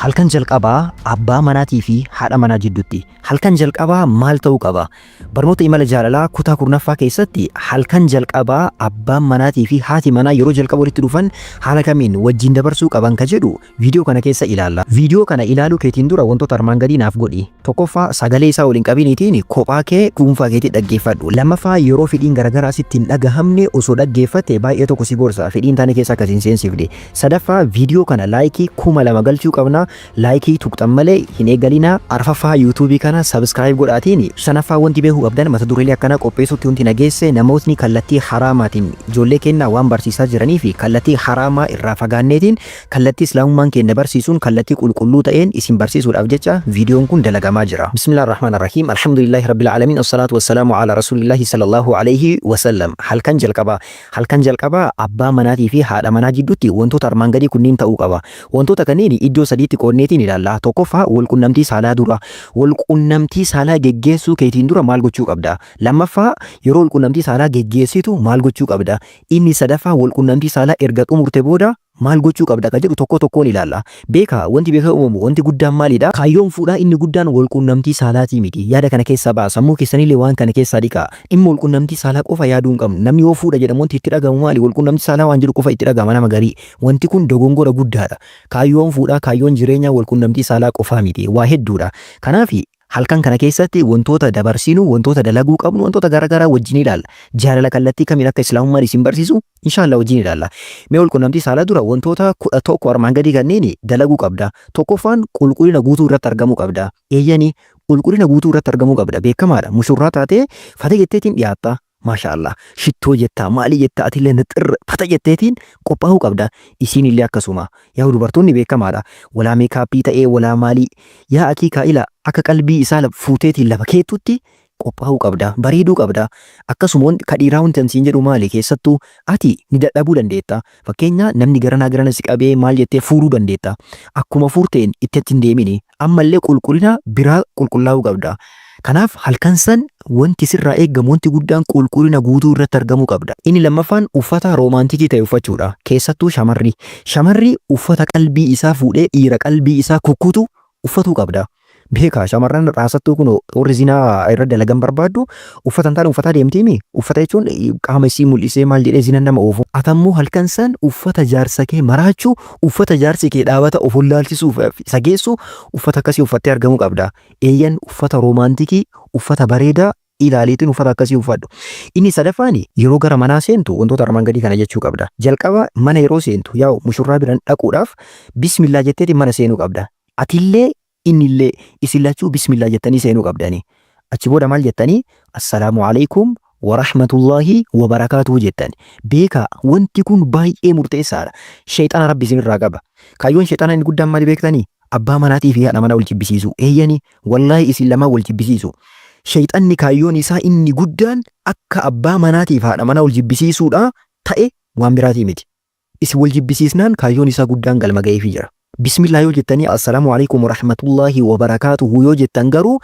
Halkan jalqabaa abbaa manaatii fi haadha manaa jidduutti. Halkan jalqabaa maal ta'uu qaba? Barnoota imala jaalalaa kutaa kurnaffaa keessatti halkan jalqabaa abbaan manaatii fi haati manaa yeroo jalqaba walitti dhufan haala kamiin wajjin dabarsuu qaban ka jedhu viidiyoo kana keessa ilaalla. Viidiyoo kana ilaaluu keetiin dura wantoota armaan gadii naaf godhi. Tokkoffaa sagalee isaa waliin qabiniitiin kophaa kee dhuunfaa keetii dhaggeeffadhu. Lammaffaa yeroo fedhiin garagaraa sitti hin dhagahamne osoo dhaggeeffatte baay'ee tokko si gorsa. Fedhiin taane keessa akkasiin seensifne. Sadaffaa viidiyoo kana laayikii 2000 galchuu qabna. Laayikii tuqxan malee hin eegalinaa. Arfaffaa yuutuubii kana sabskiraayib godhaatiin. Shanaffaa wanti beekuu qabdan mata dureelee akkana qopheessuutti wanti nageesse namootni kallattii haraamaatiin ijoollee kennaa waan barsiisaa jiranii fi kallattii haraamaa irraa fagaanneetiin kallattii islaamummaan keenya barsiisuun kallattii qulqulluu ta'een isin barsiisuudhaaf jecha viidiyoon kun dalagamaa jira. Bismillahirrahmanirrahiim. Alhamdulillahi rabbil alamin. Wassalatu wassalamu ala rasulillahi sallallahu alayhi wasallam. Halkan jalqabaa abbaa manaatii fi haadha manaa jidduutti wantoota armaan gadii kunniin ta'uu qaba. Wantoota kanneen iddoo sadiitti qoodneetiin ilaalla. Tokkoffaa walqunnamtii saalaa dura. Walqunnamtii saalaa geggeessuu keetiin dura maal gochuu qabda? Lammaffaa yeroo walqunnamtii saalaa geggeessitu maal gochuu qabda? Inni sadaffaa walqunnamtii saalaa erga xumurte booda maal gochuu qabda ka jedhu tokko tokkoon ilaalla. Beeka wanti beeka uumamu wanti guddaan maalidha? Kaayyoon fuudhaa inni guddaan walqunnamtii saalaatii miti. Yaada kana keessaa baasa. Sammuu keessanillee waan kana keessaa dhiqaa. Dhimma walqunnamtii saalaa qofa yaaduu hin qabnu. Namni yoo fuudha jedhamu wanti itti dhagahamu maali? Walqunnamtii saalaa waan jedhu qofa itti dhagahama nama garii. Wanti kun dogongora guddaadha. Kaayyoon fuudhaa kaayyoon jireenyaa walqunnamtii saalaa qofaa miti. Waa hedduudha. Kanaafi halkan kana keessatti wantoota dabarsinu, wantoota dalaguu qabnu, wantoota garaagaraa wajjin ilaalla. Jaalala kallattii kamiin akka islaamummaan isin barsiisu inshallah wajjin ilaalla. Mee walqunnamtii saalaa dura wantoota 11 armaan gadii kanneen dalaguu qabda. Tokkoffaan qulqullina guutuu irratti argamuu qabda. Eeyyanii qulqullina guutuu irratti argamuu qabda. Beekamaadha. Mushurraa taatee fata jetteetiin dhiyaatta. Maashaallah shittoo jettaa maalii jettaa atillee nixir fata jetteetiin qophaa'uu qabda. Isiinillee akkasuma yaa dubartoonni beekamaadha. Walaa meekaappii ta'ee walaa maalii yaa akiikaa ila akka qalbii isaa fuuteetiin lafa keettutti qophaa'uu qabda. Bareeduu qabda. Akkasuma kadhiiraa wanti ansiin jedhu maali keessattuu ati ni dadhabuu dandeetta. Fakkeenya namni garana si qabee maal jettee fuudhuu dandeetta. Akkuma fuurteen itti hin deemini. Ammallee qulqullina biraa qulqullaa'uu qabda. Kanaaf halkan san wanti sirraa eegamu wanti guddaan qulqullina guutuu irratti argamuu qabda. Inni lammaffaan uffata roomaantikii ta'e uffachuudha. Keessattuu shamarri. Shamarri uffata qalbii isaa fuudhee dhiira qalbii isaa kukkutu uffatuu qabda. Beeka shamarran raasattuu kun warri zinaa irra dalagan barbaaddu uffata taane uffataa deemtiimi. Uffata jechuun qaama isii mul'isee maal jedhee zina nama oofu. Atammoo halkan san uffata jaarsa kee maraachuu uffata jaarsi kee dhaabata of laalchisuuf isa geessu uffata akkasii uffattee argamuu qabda. Eeyyan uffata roomaantikii uffata bareedaa ilaaliitiin uffata akkasii uffadhu. Inni sadaffaan yeroo gara manaa seentu wantoota armaan gadii kana jechuu qabda. Jalqaba mana yeroo seentu yaa mushurraa biraan dhaquudhaaf bismillaa jetteetiin mana seenuu qabda. Atillee innillee isin lachuu bismillaa jettanii seenuu qabdani. Achi booda maal jettanii? Assalaamu alaikum wa rahmatullahi wa barakaatuhu jettan. Beeka wanti kun baay'ee murteessaadha. Sheexana rabbi isinirraa qaba. Kaayyoon sheexana inni guddaan maali beektanii? Abbaa manaatii fi haadha manaa wal jibbisiisu. Eeyyanii wallahi isin lamaa wal jibbisiisu. Sheexanni kaayyoon isaa inni guddaan akka abbaa manaatii fi haadha manaa wal jibbisiisuudha ta'e waan biraatii miti. Isin wal jibbisiisnaan kaayyoon isaa guddaan galma ga'eefii jira. Bismillah yoo jettanii assalaamu alaikum wa rahmatullahi wa barakaatuhu yoo jettan garuu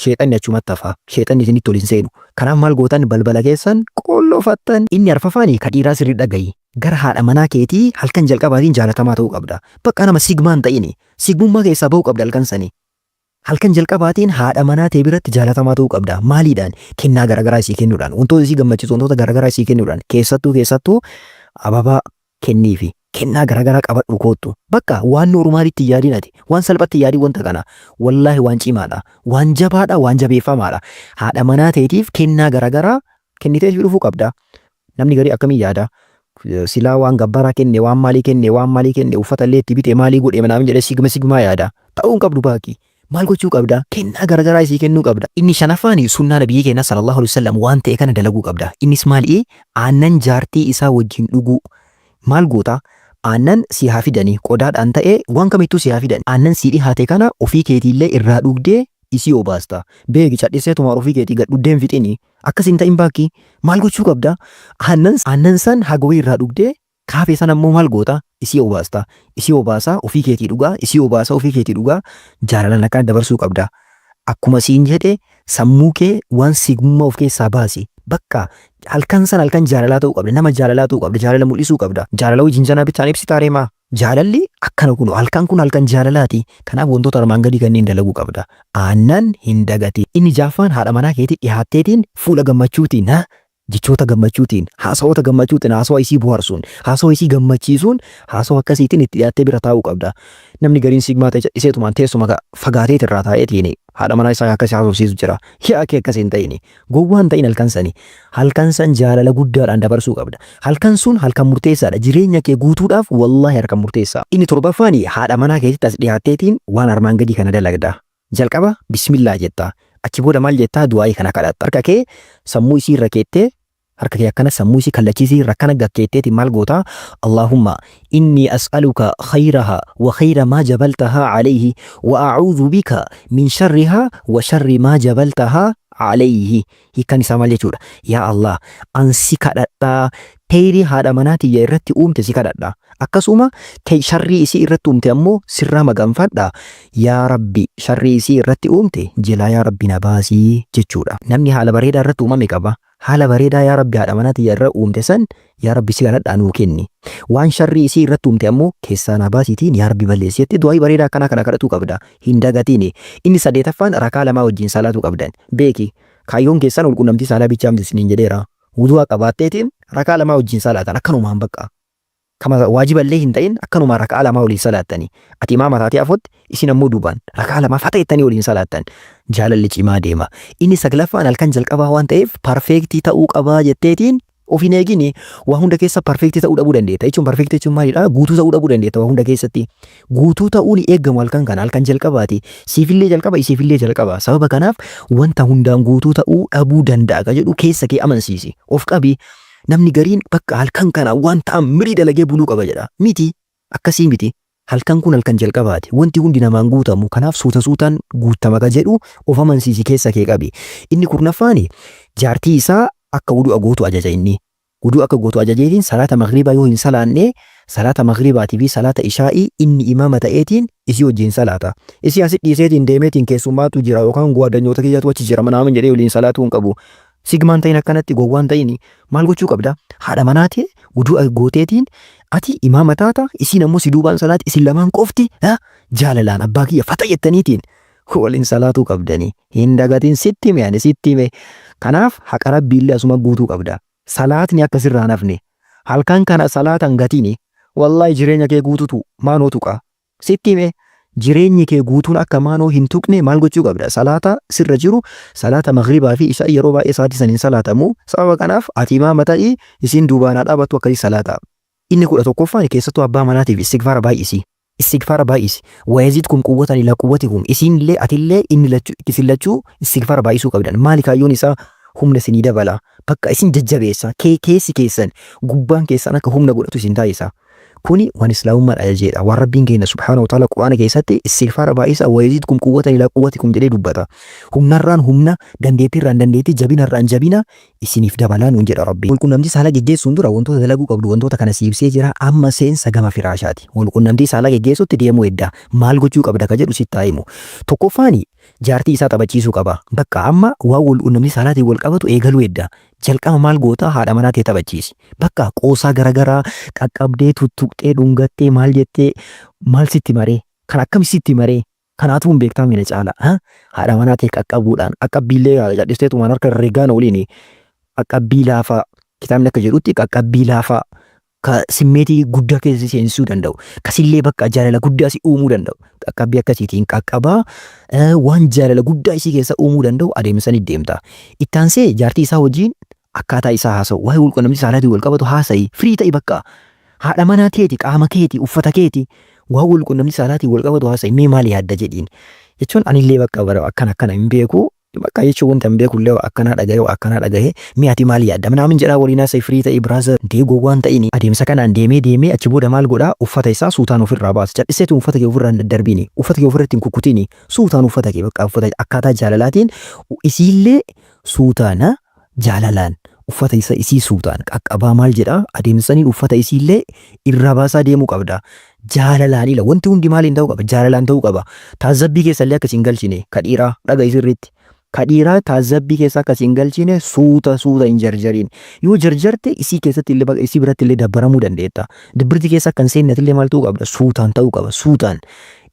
sheexanni achumatti hafa. Sheexanni isinitti ol hin seenu. Kanaaf maal gootan balbala keessan qollofattan. Inni arfafaanii kadhiiraa sirrii dhagayi. Gara haadha manaa keetii halkan jalqabaatiin jaalatamaa ta'uu qabda. Bakka nama sigmaan ta'ini. Sigmummaa keessaa bahuu qabda halkan sanii. Halkan jalqabaatiin haadha manaa ta'e biratti jaalatamaa ta'uu qabda. Maaliidhaan? Kennaa garaagaraa isii kennuudhaan. Wantoota isii gammachiisu wantoota garaagaraa isii kennuudhaan. Keessattuu ababaa kenniifi. Kennaa garaagaraa qabadhu koottu. Bakka waan normaalitti yaadinati. Waan salphatti yaadii wanta kana. Wallaahi waan cimaadha. Waan jabaadha. Waan jabeeffamaadha. Haadha manaa ta'eetiif kennaa garaagaraa kennitee dhufuu qabda. Namni garii akkamii yaada? Silaa waan gabbaraa kenne, waan maalii kenne, uffata illee itti bite maalii godhe manaa jedhee sigmaa yaada. Ta'uu hin qabdu baaki. Maal gochuu qabda? Kennaa garaagaraa isii kennuu qabda. Inni shanaffaan sunnaa nabiyyi keenya sallallahu alaihi wasallam waan ta'e kana dalaguu qabda. Innis maali? Aannan jaartii isaa wajjin dhuguu. Maal goota? Aannan si haa fidanii qodaadhaan ta'ee waan kamittuu si haa fidan. Aannan si dhihaate kana ofii keetiillee irraa dhugdee isii obaasta. Beeki cadhisee tumaa ofii keetii gad dhuddeen fixini. Akkasiin ta'in baakki maal gochuu qabda? Aannan san hagawii irraa dhugdee kaafee san ammoo maal goota? Isii obaasta. Isii obaasaa ofii keetii dhugaa. Isii obaasaa ofii keetii dhugaa. Jaalalan akka dabarsuu qabda. Akkuma siin jedhe sammuu kee waan sigmummaa of keessaa baasi. Bakka halkan san halkan jaalalaa ta'uu qabda. Nama jaalalaa ta'uu qabda. Jaalala mul'isuu qabda. Jaalala wajjin janaa bitaan ibsitaa reemaa. Jaalalli akkana kun halkan jaalalaati. Kanaaf wantoota armaan gadii kanneen dalaguu qabda. Aannan hin dagati. Inni jaaffaan haadha manaa keetii dhiyaatteetiin fuula gammachuutiin jechoota gammachuutiin haasawoota gammachuutiin haasawa isii bohaarsuun haasawa isii gammachiisuun haasawa akkasiitiin itti dhiyaattee bira taa'uu qabda. Namni gariin sigmaa ta'e iseetumaan teessuma fagaatee irraa taa'eetiin haadha manaa isaa akkasii haasofsiisu jira. Yaa kee akkasii hin ta'in gowwaan ta'in halkan san jaalala guddaadhaan dabarsuu qabda. Halkan sun halkan murteessaadha. Jireenya kee guutuudhaaf wallahi halkan murteessaa. Inni torbaffaan haadha manaa keetitti as dhiyaatteetiin waan armaan gadii kana dalagda. Jalqaba bismillaa jettaa. Achi booda maal jettaa du'aayii kana kadhatta. Harka kee sammuu isii irra keettee harka kee akkana sammuu isii kallachiisii irra kana gakkeetteeti maal gootaa Allahumma inni as'aluka khayraha wa khayra ma jabaltaha alayhi wa a'udhu bika min sharriha wa sharri ma jabaltaha alayhi. Hiikan isaa maal jechuudha? Yaa Allah ansi kadhadhaa khayrii haadha manaatii irratti uumte si kadhadhaa. Akkasuma sharrii isii irratti uumte ammoo sirraa maganfadhaa. Yaa Rabbi sharrii isii irratti uumte jilaa yaa Rabbi na baasii jechuudha. Namni haala bareedaa irratti uumame qaba. Haala bareedaa yaa Rabbi haadha manaatii irra uumte san yaa Rabbi si kadhadhaa nuu kenni. Waan sharrii isii irratti uumte ammoo keessaa na baasiitiin yaa Rabbi balleessitti du'aayii bareedaa akkana kana kadhatuu qabda. Hin dagatiin. Inni sadeetaffaan rakaa lamaa wajjin salaatuu qabdan. Beeki kaayyoon keessan walqunnamtii saalaa bichaa misiniin jedheera. Wudu'a qabaatteetiin rakaa lamaa wajjin salaatan akkanumaan bakka. Kama waajiballee hin ta'in akkanuma rakaa lamaa waliin salaattanii. Ati imaama taatee afotti isin ammoo duubaan rakaa lamaa fatayettanii waliin salaattan. Jaalalli cimaa deema. Inni saglaffaan halkan jalqabaa waan ta'eef parfeektii ta'uu qabaa jetteetiin of hin eegini waa hunda keessa parfeektii ta'uu dhabuu dandeetta. Jechuun parfeektii jechuun maalidhaa? Guutuu ta'uu dhabuu dandeetta waa hunda keessatti. Guutuu ta'uun eegamu halkan kana halkan jalqabaati. Siifillee jalqaba isiifillee jalqaba. Sababa kanaaf wanta hundaan guutuu ta'uu dhabuu danda'a ka jedhu keessa kee amansiisi. Of qabi. Namni gariin bakka halkan kana waan ta'an mirii dalagee buluu qaba jedha. Miti akkasii miti. Halkan kun halkan jalqabaati. Wanti hundi namaan guutamu. Kanaaf suutaan guutama ka jedhu of amansiisi keessa kee qabi. Inni kurnaffaani jaartii isaa akka wudu'a gootu ajaja inni. Wudu'a akka gootu ajajeetiin salaata maghribaa yoo hin salaanne salaata maghribaatii fi salaata ishaa'ii inni imaama ta'eetiin isii wajjin salaata. Isii asit dhiiseetiin deemeetiin keessummaatu jira yookaan gwaaddanyoota kiyyaatu achi jira manaamin jedhee waliin salaatuu hin qabu. Sigmaan ta'in akkanatti gowwaan ta'in maal gochuu qabda? Haadha manaatee wudu'a gooteetiin ati imaama taata isiin ammoo si duubaan salaati isin lamaan qofti jaalalaan abbaa kiyya fata jettaniitiin waliin salaatuu qabdanii. Hin dagatiin sitti hime sitti hime. Kanaaf haqa rabbiillee asuma guutuu qabda. Salaatni akkasirraa nafne halkan kana salaatan gatiin wallahi jireenya kee guututu maanoo tuqa. Sitti hime jireenyi kee guutuun akka maanoo hin tuqne maal gochuu qabda? Salaata sirra jiru salaata maghribaa fi ishaa yeroo baay'ee sa'aatii saniin salaatamu. Sababa kanaaf ati imaama ta'ii isin duubaanaa dhaabattu akkasii salaata. Inni 11ffaan keessattuu abbaa manaatiif istighfaara baay'isi. Istighfaara baay'isi. Wayaziidkum quwwatan ilaa quwwatikum. Isinillee atillee inni isin lachuu istighfaara baay'isuu qabdan. Maali kaayyoon isaa? Humna isinii dabala. Bakka isin jajjabeessa. Keessi keessan gubbaan keessan akka humna godhatu isin taasisa. Kuni waan islaamummaan ajajeedha. Waan rabbiin keenya subhaanahu wa ta'ala quraana keessatti istighfaara baay'isa wayaziidkum quwwatan ilaa quwwatikum jedhee dubbata. Humnarraan humna, dandeettiirraan dandeettii, jabinarraan jabina isiniif dabalaa nuun jedha rabbi. Walqunnamtii saalaa geggeessuun dura wantoota dalaguu qabdu wantoota kana siibsee jira amma seensa gama firaashaati. Walqunnamtii saalaa geggeessutti deemuu edda maal gochuu qabda ka jedhu sitti himu. Tokkoffaani jaartii isaa taphachiisuu qaba. Bakka amma waa walqunnamtii saalaatiin wal qabatu eegaluu edda. Jalqaba maal goota haadha manaa ta'e taphachiisi. Bakka qoosaa garagaraa qaqqabdee tuttuqxee dhungattee maal jettee maal sitti maree kan akkam sitti maree kanaatu hin beektaa mina caala. Haadha manaa ta'e qaqqabuudhaan qaqqabbiillee jadhisteetu waan harka herregaan waliin qaqqabbii laafaa kitaabni akka jedhutti qaqqabbii laafaa ka simmeetii guddaa keessa seensisuu danda'u. Kasillee bakka jaalala guddaa si uumuu danda'u. Qaqqabbii akkasiitiin qaqqabaa waan jaalala guddaa isii keessa uumuu danda'u adeemsanii deemta. Ittaansee jaartii isaa wajjin akkaataa isaa haasa'u waa'ee walqunnamtii saalaatiin wal qabatu haasa'i firii ta'i bakka haadha manaa keeti qaama keeti uffata keeti waa'ee walqunnamtii saalaatiin wal qabatu haasa'i mee maal yaadda jedhiin jechuun anillee bakka bara akkana hin beeku bakka jechuun wanta hin beekullee akkanaa dhagahe mee ati maal yaadda manaamin jedhaa waliin haasa'e firii ta'i biraazar deegoo waan ta'ini adeemsa kanaan deemee achi booda maal godhaa uffata isaa suutaan ofirraa baasa cadhiseetu uffata kee ofirraa darbiini uffata kee ofirratti hin kukkutiini suutaan uffata kee bakka uffata akkaataa jaalalaatiin isiillee suutaana jaalalaan uffata isa isii suutaan qaqqabaa maal jedhaa adeemsaniin uffata isiillee irraa baasaa deemuu qabda. Jaalalaanila wanti hundi maaliin ta'uu qaba? Jaalalaan ta'uu qaba. Taazabbii keessallee akkasiin galchine ka dhiiraa dhaga isirriitti Kadhiiraa taazabbii keessa akkasii hin galchine suuta hin jarjarin. Yoo jarjarte isii keessatti illee isii biratti illee dabbaramuu dandeetta. Dibbirti keessa akka hin seenne illee maal ta'uu qabda? Suutaan ta'uu qaba. Suutaan.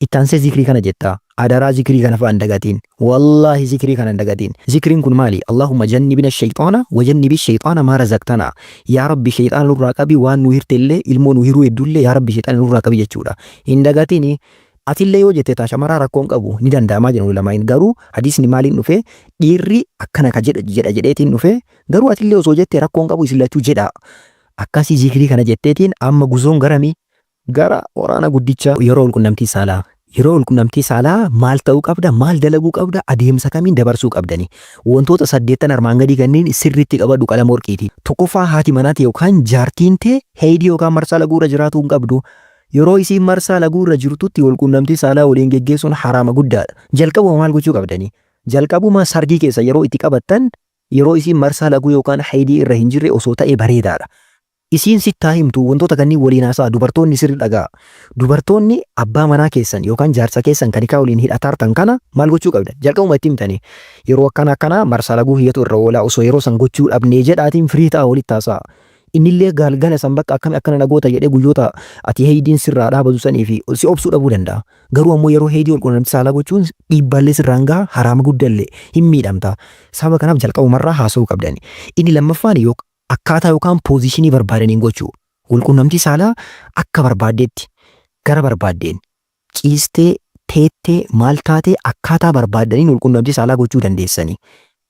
Ittaansee zikrii kana jetta. Adaraa zikrii kana fa'aa hin dagatiin. Wallaahi zikrii kana hin dagatiin. Zikriin kun maali? Allahumma jannibna shayxaana wa jannibi shayxaana maa razaqtana. Yaa Rabbi shayxaana nurraa qabi waan nu hirte illee ilmoo nu hiruu heddullee yaa Rabbi shayxaana nurraa qabi jechuudha. Hin dagatiin. Atillee yoo jette shamaraa rakkoon qabu ni danda'amaa jedhu lamaan garuu hadiisni maaliin dhufe dhiirri akkana ka jedha jedheetiin dhufe garuu atillee osoo jette rakkoon qabu isillachuu jedha. Akkasii zikrii kana jetteetiin amma guzoon garamii gara waraana guddicha yeroo walqunnamtii saalaa. Yeroo walqunnamtii saalaa maal ta'uu qabda? Maal dalaguu qabda? Adeemsa kamiin dabarsuu qabdani? Wantoota 8 armaan gadii kanneen sirriitti qabadhu qalama warqiiti. Tokkoffaa haati manaati yookaan jaartiin tee heedii yookaan marsaa laguurra jiraatu hin qabdu. Yeroo isiin marsaa laguurra jirtutti walqunnamtii saalaa waliin geggeessuun haraama guddaadha. Jalqabuma maal gochuu qabdani? Jalqabuma sargii keessa yeroo itti qabattan yeroo isiin marsaa laguu yookaan heedii irra hin jirre osoo ta'e bareedaadha. Isiin sittaa himtu wantoota kanneen waliin haasaa dubartoonni sirri dhagaa. Dubartoonni abbaa manaa keessan yookaan jaarsa keessan kan waliin hidhataartan kana maal gochuu qabda? Jalqabuma itti himtani. Yeroo akkana marsaa laguu hiyyatu irra oolaa osoo yeroo san gochuu dhabnee jedhaatiin firii ta'a walitti haasaa. Innillee galgala san bakka akkana nagoota jedhee guyyoota ati heeyidiin sirraa dhaabatu sanii fi si obsuu dhabuu danda'a. Garuu ammoo yeroo heeyidii walqunnamtii saalaa gochuun dhiibbaallee sirraan gahaa haraama guddallee hin miidhamta. Sababa kanaaf jalqabumarraa haasa'uu qabdani. Inni lammaffaan akkaataa yookaan poozishinii barbaadaniin gochuu. Walqunnamtii saalaa akka barbaaddeetti gara barbaaddeen ciistee teettee maal taatee akkaataa barbaadaniin walqunnamtii saalaa gochuu dandeessanii.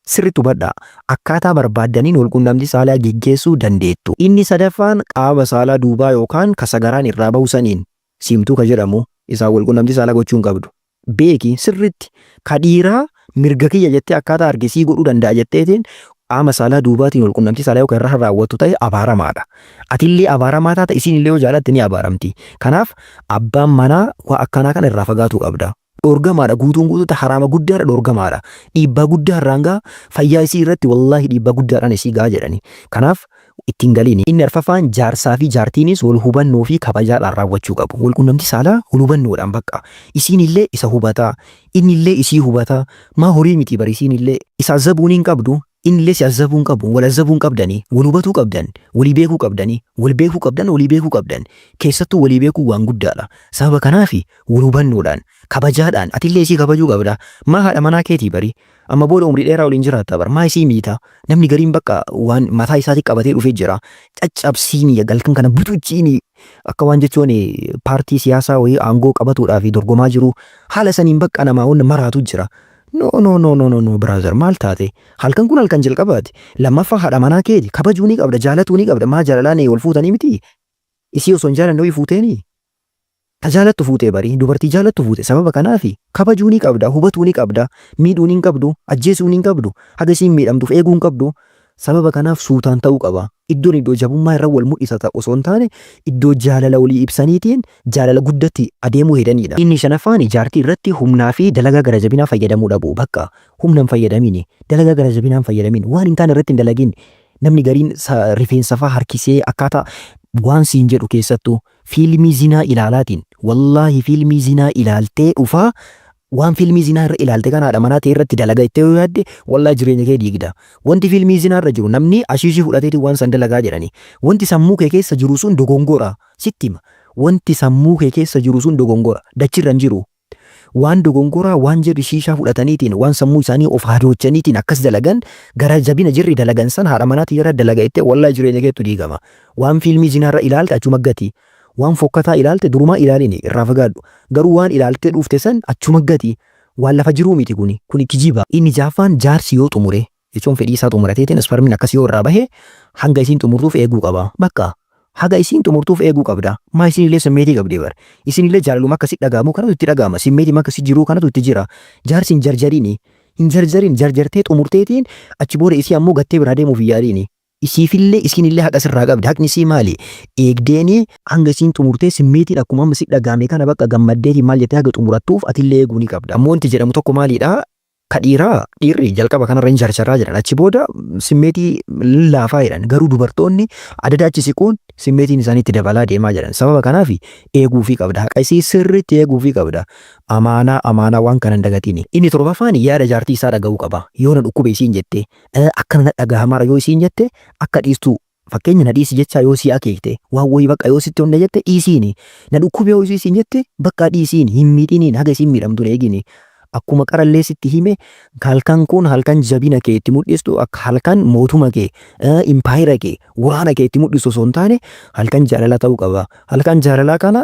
Sirriitti hubadhaa akkaataa barbaadaniin walqunnamtii saalaa geggeessuu dandeettu. Inni sadaffaan qaama saalaa duubaa yookaan kasagaraan irraa bahu saniin siimtuu ka jedhamu isaan walqunnamtii saalaa gochuu hin qabdu. Beeki sirriitti kadhiiraa mirga kiyya jettee akkaataa argisii godhuu danda'a jetteetiin qaama saalaa duubaatiin walqunnamtii saalaa yookaan irra raawwattu ta'e abaaramaadha. Atillee abaaramaa taata isiinillee yoo jaalatte ni abaaramti. Kanaaf abbaan manaa waa akkanaa kana irraa fagaatuu qabda. Dhorgamaadha guutuun guutuutti haraama guddaadha dhorgamaadha. Dhiibbaa guddaa irraan gahaa fayyaa isii irratti wallaahi dhiibbaa guddaadhaan isii gahaa jedhani. Kanaaf ittiin galiini. Inni arfaffaan jaarsaa fi jaartiinis wal hubannoo fi kabajaadhaan raawwachuu qabu. Walqunnamtii saalaa wal hubannoodhaan bakka. Isiinillee isa hubataa, innillee isii hubataa. Maa horii miti bari isiinillee isa zabuun hin qabdu. Innillee si azzabuun qabu, wal azzabuun qabdanii, wal hubatuu qabdan, walii beekuu qabdanii, wal beekuu qabdan, walii beekuu qabdan. Keessattuu walii beekuu waan guddaadha. Sababa kanaafi wal hubannoodhaan, kabajaadhaan, atillee isii kabajuu qabda. Maa haadha manaa keetii bari. Amma booda umrii dheeraa waliin jiraatta bar. Maa isii miita. Namni gariin bakka waan mataa isaatii qabatee dhufee jira. Caccabsiini galkan kana butuchiini. Akka waan jechuun paartii siyaasaa wayii aangoo qabatuudhaaf dorgomaa jiru. Haala saniin bakka namaa waan maraatu jira. No brother maal taate halkan kun halkan jalqabaati lammaffaa haadha manaa keeti kabajuu ni qabda jaalatuu ni qabda maa jaalalaan wal fuutanii miti isii osoo hin jaalanne wayii fuuteeni ta jaalattu fuutee bari dubartii jaalattu fuute sababa kanaafi kabajuu ni qabda hubatuu ni qabda miidhuu ni qabdu ajjeesuu ni qabdu haga isiin miidhamtuuf eeguu ni qabdu sababa kanaaf suutaan ta'uu qaba iddoon iddoo jabummaa irra wal mul'isa osoo hin taane iddoo jaalala walii ibsaniitiin jaalala guddatti adeemuu hedanidha. Inni shanaffaan jaartii irratti humnaa fi dalagaa gara jabinaa fayyadamuu dhabu bakka humna hin fayyadamin dalagaa gara jabinaa hin fayyadamin waan hin taane irratti hin dalagin namni gariin rifeensa faa harkisee akkaataa waan siin jedhu keessattuu fiilmii zinaa ilaalaatiin wallaahi fiilmii zinaa ilaaltee dhufaa waan fiilmii zinaa irra ilaalte kan haadha manaa ta'e irratti dalagaa itti yoo yaadde wallaahi jireenya kee diigda. Wanti fiilmii zinaa irra jiru namni ashiishii fudhateeti waan san dalagaa jedhani. Wanti sammuu kee keessa jiru sun dogongora sittima. Wanti sammuu kee keessa jiru sun dogongora dachirra hin jiru. Waan dogongora waan jirri shiishaa fudhataniitiin waan sammuu isaanii of haadoochaniitiin akkas dalagan gara jabina jirri dalagan san haadha manaatii irra dalagaa itti wallaahi jireenya keetu diigama. Waan fiilmii zinaa irra ilaalte achuma gati. Waan fokkataa ilaalte durumaa ilaalini irraa fagaadhu garuu waan ilaalte dhufte san achuma gati waan lafa jiruu miti kuni kijiba. Inni jaaffaan jaarsi yoo xumure jechuun fedhii isaa xumurateetiin isparmiin akkasii yoo irraa bahe hanga isiin xumurtuuf eeguu qaba bakka haga isiin xumurtuuf eeguu qabda. Maa isinillee simmeetii qabdi bar isinillee jaalaluma akkasii dhagaamu kanatu itti dhagaama simmeetii akkasii jiruu kanatu itti jira jaarsi hin jarjarin jarjartee xumurteetiin achi booda isii ammoo gattee biraa deemuuf yaadini. Isiifillee isinillee haqa sirraa qabdi haqni isii maali eegdeeni hanga isiin xumurtee simmeetiin akkuma amma si dhagaame kana bakka gammaddeetiin maal jettee haga xumurattuuf atillee eeguu ni qabda. Ammoo wanti jedhamu tokko maalidha dhiirri jalqaba kanarra hin jarjarraa jedhan achi booda simmeetii laafaa jedhan garuu dubartoonni adada achi siquun simmeetiin isaaniitti dabalaa deemaa jedhan sababa kanaaf eeguufii qabda haqa isii sirriitti eeguufii qabda amaanaa waan kana hin dagatiin inni torbaffaan yaada jaartii isaa dhaga'uu qaba yoo na dhukkube isiin jette akkana na dhagahamaara yoo isiin jette akka dhiistuu fakkeenya na dhiisi jechaa yoo si akeekte waan wayii bakka yoo sitti honda jette dhiisiini na dhukkube yoo isiin jette bakka dhiisiini hin miidhiniin haga isiin miidhamtu eegini akkuma qarallee sitti hime halkan kun halkan jabina kee itti mul'istu akka halkan mootuma kee impaayira kee waraana kee itti mul'istu osoo hin taane halkan jaalala ta'uu qaba halkan jaalalaa kana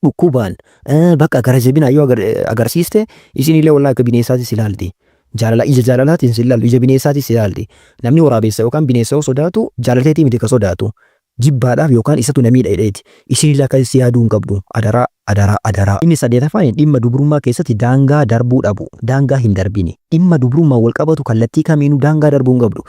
dhukkubaan bakka gara jabina yoo agarsiiste isinillee wallaahi akka bineensaatis ilaalti jaalala ija jaalalaatiin si ilaaltu ija bineensaatis ilaalti namni waraabessa yookaan bineensa yoo sodaatu jaalateetii miti ka sodaatu jibbaadhaaf yookaan isatu namiidha jedheeti isinillee akka si yaaduu hin qabdu adaraa inni saddeetaffaan dhimma dubrummaa keessatti daangaa darbuu dhabu daangaa hin darbini dhimma dubrummaa wal qabatu kallattii kamiinuu daangaa darbuu hin qabdu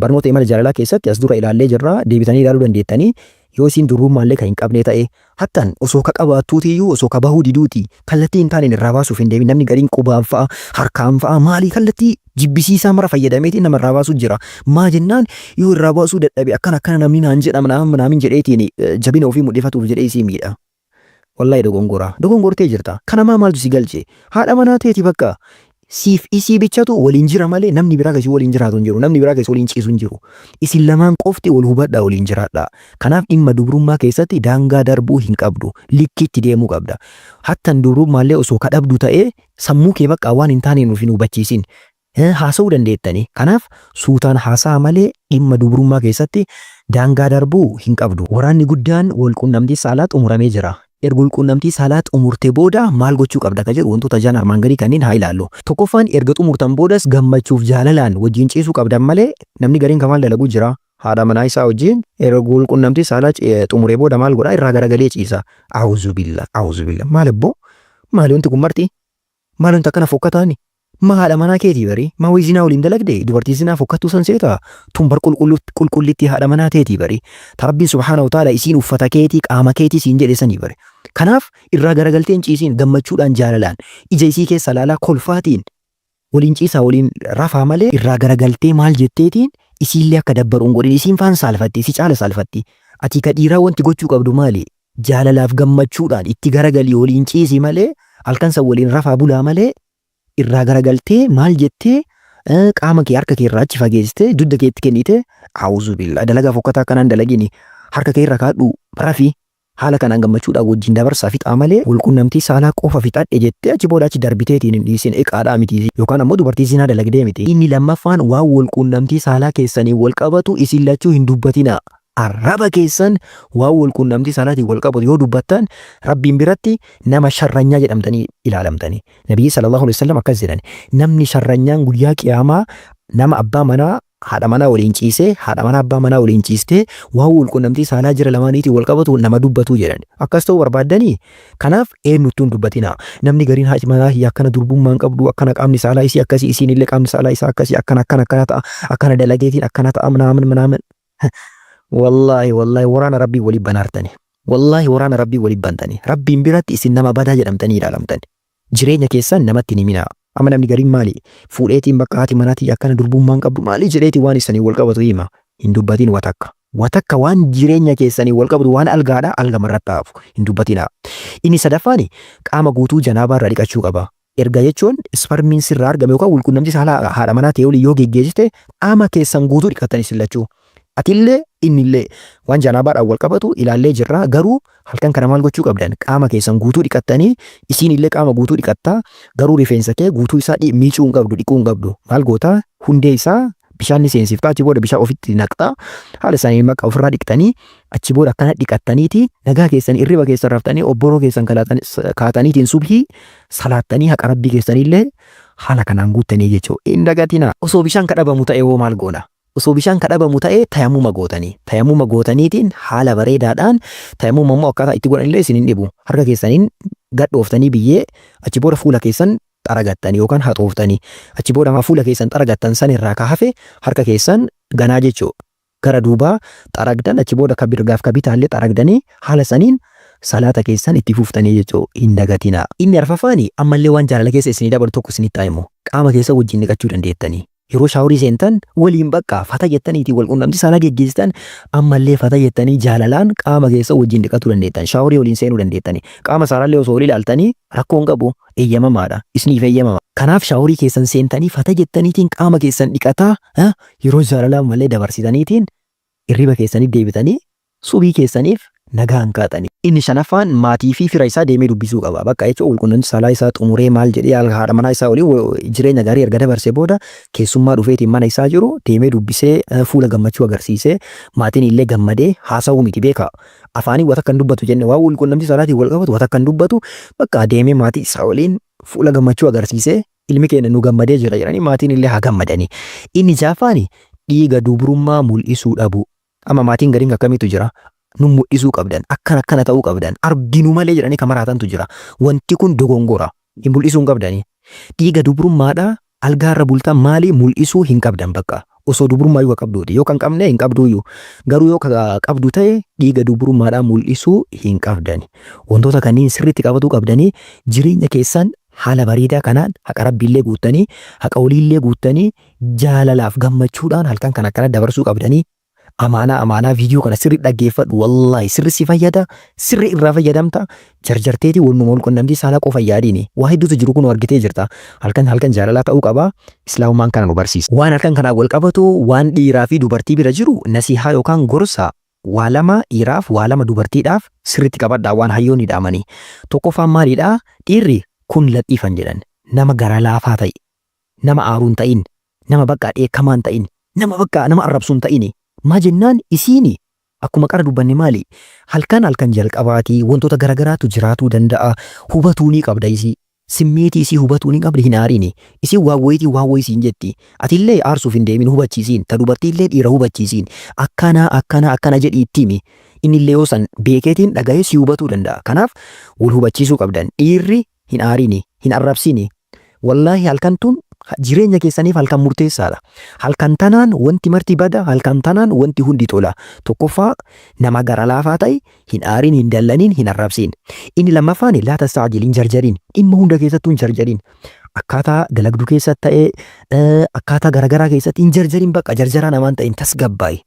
barnoota imala jaalalaa keessatti as dura ilaallee jirra deebitanii ilaaluu dandeettanii yoo isin dubrummallee kan hin qabne ta'e hattan osoo ka qabaattuutiyyuu osoo ka bahuu diduuti kallattii hin taaneen irraa baasuuf hin deemin namni gariin qubaan fa'a harkaan fa'a maalii kallattii jibbisiisaa mara fayyadameetii nama irraa baasuu jira maa jennaan yoo irraa baasuu dadhabe akkana namni naan jedhama naamin jedheetiin jabina ofii mul'ifatuuf jedhee isii miidha. Wallahi dogongortee jirta kanamaa maaltu si galche haadha manaa teeti bakka siif isii bichatu waliin jira malee namni biraa keessi waliin jiraatu hin jiru namni biraa keessi waliin ciisu hin jiru isin lamaan qofti wal hubadhaa waliin jiraadha kanaaf dhimma dubrummaa keessatti daangaa darbuu hin qabdu likkiitti deemuu qabda hattan dubrummaallee osoo ka dhabdu ta'ee sammuu kee bakka waan hin taane nuuf hin hubachiisin haasa'uu dandeettani kanaaf suutaan haasa'a malee dhimma dubrummaa keessatti daangaa darbuu hin qabdu waraanni guddaan walqunnamtii saalaa xumuramee jira erga walqunnamtii saalaa xumurte booda maal gochuu qabda ka jedhu wantoota jaan armaan gadii kanneen haa ilaallu tokkoffaan erga xumurtan boodas gammachuuf jaalalaan wajjin ciisuu qabdan malee namni gariin kamaal dalaguu jira haadha manaa isaa wajjin erga walqunnamtii saalaa xumuree booda maal godha irraa garagalee ciisa auzu billah maal abboo maali wanti kun marti maal wanti akkana fokkataani ma haadha manaa keetii bari ma wayii zinaa waliin dalagde dubartii zinaa fokkattuu san seeta tun bar qulqullitti haadha manaa teetii bari tarabbiin subhaanahu ta'ala isiin uffata keetii qaama keetii siin jedhe sanii bari kanaaf irraa garagalteen ciisiin gammachuudhaan jaalalaan ija isii keessa laalaa kolfaatiin waliin ciisaa waliin rafaa malee irraa garagaltee maal jetteetiin isiillee akka dabbaruun godhin isiin faan saalfatti si caala saalfatti ati ka dhiiraa wanti gochuu qabdu maali jaalalaaf gammachuudhaan itti garagalii waliin ciisii malee halkan san waliin rafaa bulaa malee irraa garagaltee maal jettee qaama kee harka kee irraa achi fageessitee dudda keetti kennite auzu billah dalagaa fokkataa kanaan dalagini harka kee irra kaadhu rafi haala kanaan gammachuudhaan wajjin dabarsaa fixaa malee walqunnamtii saalaa qofa fixadhe jettee achi booda achi darbiteetiin hin dhiisin eqaadhaa miti yookaan ammoo dubartii zinaa dalagdee miti inni lammaffaan waan walqunnamtii saalaa keessanii wal qabatu isin lachuu hin dubbatina arraba keessan waan walqunnamtii saalaatiin wal qabatu yoo dubbattan rabbiin biratti nama sharranyaa jedhamtanii ilaalamtanii nabiyyi sallallahu alaihi wasallam akkas jedhan namni sharranyaan guyyaa qiyaamaa nama abbaa manaa haadha manaa waliin ciisee haadha manaa abbaa manaa waliin ciistee waan walqunnamtii saalaa jira lamaaniitiin wal qabatu nama dubbatu jedhan akkas ta'uu barbaaddanii kanaaf eenyuttuu hin dubbatina namni gariin haati manaa akkana durbummaan qabdu akkana qaamni saalaa isii akkasii isiinillee qaamni saalaa isaa akkasii akkana ta'a akkana dalageetiin akkana ta'a manaamin wallahi waraana rabbii walii banaartani wallahi waraana rabbii walii bantani rabbiin biratti isin nama badaa jedhamtanii ilaalamtan jireenya keessan namatti ni mina amma namni gariin maali fuudheetiin bakka haati manaatii akkana durbummaan qabdu maali jedheetii waan isanii wal qabatu hima hin dubbatiin watakka waan jireenya keessanii wal qabatu waan algaadha alga marrattaaf hin dubbatina inni sadaffaani qaama guutuu janaabaa irraa dhiqachuu qaba erga jechuun isparmiin sirraa argame yookaan walqunnamtii saalaa haadha manaa ta'ee yoo geggeessite qaama keessan guutuu dhiqattanii sillachuu atillee innillee waan janaabaadhaan wal qabatu ilaallee jirra garuu halkan kana maal gochuu qabdan qaama keessan guutuu dhiqattanii isiinillee qaama guutuu dhiqattaa garuu rifeensa kee guutuu isaa miicuu hin qabdu dhiquu hin qabdu maal goota hundee isaa bishaan ni seensiftaa achi booda bishaan ofitti naqxaa haala isaanii maqaa ofirraa dhiqtanii achi booda akkana dhiqattaniiti nagaa keessan irriba keessan raftanii obboroo keessan kaataniitiin subhii salaattanii haqa rabbii keessanillee haala kanaan guuttanii jechuu hin dagatina osoo bishaan kadhabamu ta'e hoo maal goona osoo bishaan kadhabamu ta'e tayammuma gootaniitiin haala bareedaadhaan tayammuma immoo akkaataa itti godhanillee isin hin dhibu harka keessaniin gadhooftanii biyyee achi booda fuula keessan xaragattanii yookaan haxooftanii achi booda fuula keessan xaragattan san irraa ka hafe harka keessan ganaa jechuu gara duubaa xaragdan achi booda ka birgaaf ka bitaallee xaragdanii haala saniin salaata keessan itti fuuftanii jechuu hin dagatina inni arfafaani ammallee waan jaalala keessa isinii dabalu tokko isinitti himu qaama keessa wajjin dhiqachuu dandeettanii. Yeroo shaaworii seentan waliin bakka fata jettaniitiin wal quunnamtii saalaa geggeessitan ammallee fata jettanii jaalalaan qaama keessa wajjin dhiqachuu dandeettan. Shaaworii waliin seenuu dandeettanii. Qaama saalaallee osoo waliin ilaaltanii rakkoon qabu eeyyamamaadha. Isiniif eeyyamama. Kanaaf shaaworii keessan seentanii fata jettaniitiin qaama keessan dhiqataa yeroo jaalalaan malee dabarsitaniitiin hirriba keessaniif deebitanii subii keessaniif nagaan kaatanii. Inni shanaffaan maatii fi fira isaa deemee dubbisuu qaba. Bakka jechuun walqunnamtii saalaa isaa xumuree maal jedhee haadha manaa isaa waliin jireenya gaarii erga dabarsee booda keessummaa dhufeetiin mana isaa jiru deemee dubbisee fuula gammachuu agarsiisee maatiin illee gammadee haasa'uu miti beeka. Afaanii wata kan dubbatu jenne waan walqunnamtii saalaatiin wal qabatu wata kan dubbatu bakka deemee maatii isaa waliin fuula gammachuu agarsiisee ilmi keenya nu gammadee jira jedhanii maatiin illee haa gammadanii. Inni jaafaani dhiiga dubrummaa mul'isuu dhabu. Amma maatiin gariin akkamiitu jira? Nu mul'isuu qabdan akkana ta'uu qabdan arginu malee jedhanii kan maraatantu jira. Wanti kun dogongora hin mul'isuu hin qabdanii. Dhiiga dubrummaadhaa algaarra bultan maalii mul'isuu hin qabdan bakka. Osoo dubrummaa yoo qabduuti yoo kan qabne hin qabduuyyuu garuu yoo qabdu ta'e dhiiga dubrummaadhaa mul'isuu hin qabdani. Wantoota kanneen sirriitti qabatuu qabdanii jireenya keessan haala bareedaa kanaan haqa rabbiillee guuttanii haqa waliillee guuttanii jaalalaaf gammachuudhaan halkan kan akkana dabarsuu qabdanii. Amaanaa viidiyoo kana sirri dhaggeeffadhu wallahi sirri si fayyada sirri irraa fayyadamta jarjarteeti wannuma walqunnamtii saalaa qofa yaadiini waa hedduutu jiru kun argitee jirta halkan jaalalaa ta'uu qaba islaamumaan kana nu barsiisa. Waan halkan kanaa wal qabatu waan dhiiraa fi dubartii bira jiru nasihaa yookaan gorsa waa lama dhiiraaf waa lama dubartiidhaaf sirritti qabadhaa waan hayyoonni dhaamanii. Tokkoffaan maalidhaa dhiirri kun laxiifan jedhan nama gara laafaa ta'e nama aaruun ta'in nama bakka dheekkamaan ta'in nama arrabsuun ta'ini. Maa jennaan isiini akkuma qara dubbanne maali halkan jalqabaatii wantoota garagaraatu jiraatuu danda'a hubatuu ni qabda isii simmeetii isii hubatuu ni qabda hin aariini isii waawwayitiin jetti atillee aarsuuf hin deemin hubachiisiin ta dubartiillee dhiira hubachiisiin akkana jedhi ittimi innillee yoo san beekeetiin dhaga'ee si hubatuu danda'a. Kanaaf wal hubachiisuu qabdan dhiirri hin aariini hin arrabsiini wallaahi halkan tun jireenya keessaniif halkan murteessaadha. Halkan tanaan wanti marti bada halkan tanaan wanti hundi tola. Tokkoffaa nama gara laafaa ta'e hin aariin hin dallaniin hin arrabsiin. Inni lammaffaan laa tastaajil hin jarjariin dhimma hunda keessattuu hin jarjariin. Akkaataa dalagduu keessatti ta'ee akkaataa garagaraa keessatti hin jarjariin bakka jarjaraa namaan ta'in tasgabbaa'e.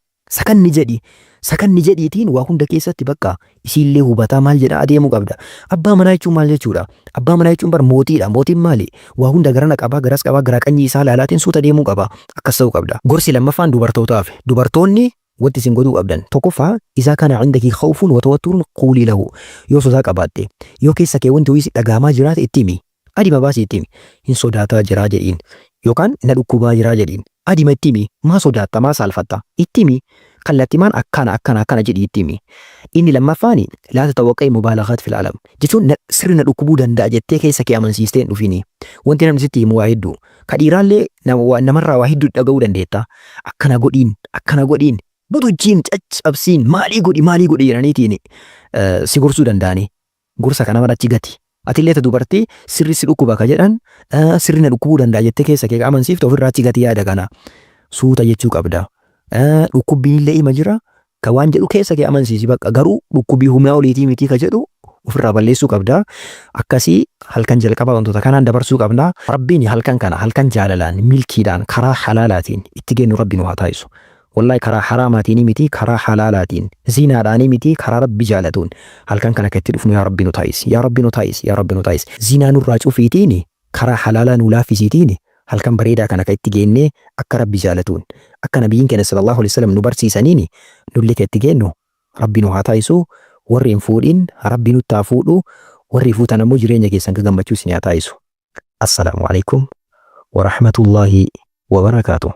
Sakanni jedhiitiin waa hunda keessatti bakka isiillee hubataa maal jedha adeemuu qabda. Abbaa manaa jechuun maal jechuudha? Abbaa manaa jechuun bar mootiidha. Mootiin maali? Waa hunda garana qabaa garas qabaa gara qanyii isaa laalaatiin suuta deemuu qaba. Akkas ta'uu qabda. Gorsi lammaffaan dubartootaaf. Dubartoonni wanti isin godhuu qabdan. Tokkoffaa isaa kana indakii khawfuun watawattuun quulii lahu. Yoo sodaa qabaatte yoo keessa kee wanti ho'isi dhagaamaa jiraate itti himi. Adima baasii itti himi. Hin sodaataa jiraa jedhiin yookaan na dhukkubaa jiraa jedhiin. Adima itti himi. Maa sodaatta maa saalfatta? Itti himi. Kallattimaan akkana jedhi itti himi. Inni lammaffaan laa tatawaqqa'ii mubaalagaat fil alam jechuun sirna dhukkubuu danda'a jettee keessa kee amansiistee hin dhufini. Wanti namni sitti himu waa hedduu. Ka dhiiraallee namarraa waa hedduu dhaga'uu dandeetta. Akkana godhiin butuchiin caccabsiin maalii godhi jedhaniitiin si gorsuu danda'ani. Gorsa kana marachi gati. Atillee ta dubartii sirri si dhukkuba ka jedhan sirna dhukkubuu danda'a jettee keessa kee amansiifte ofirraa achi gati yaada kana suuta jechuu qabda. Dhukkubbiin illee ima jira ka waan jedhu keessa kee amansiisi bakka garuu dhukkubbii humnaa oliitii miti ka jedhu ofirraa balleessuu qabda. Akkasii halkan jalqabaa wantoota kanaan dabarsuu qabna. Rabbiin halkan kana halkan jaalalaan milkiidhaan karaa halaalaatiin itti geenyu rabbi nu haa taasisu. Wallahi karaa haraamaatiin miti karaa halaalaatiin zinaadhaan miti karaa rabbi jaalatuun halkan kana akka itti dhufnu yaa rabbi nu taasisi yaa rabbi nu taasisi yaa rabbi nu taasisi. Zinaa nurraa cufiitiin karaa halaalaa nu laaffisiitiin halkan bareedaa kana akka itti geennee akka rabbi jaalatuun akka nabiyyiin keenya sallallahu alaihi wasallam nu barsiisaniin nulli akka itti geennu rabbi nu haa taasisu. Warri hin fuudhin rabbi nutti haa fuudhu warri fuutan ammoo jireenya keessan gammachuu isin haa taasisu. Assalaamu alaikum wa rahmatullahi wa barakaatuh.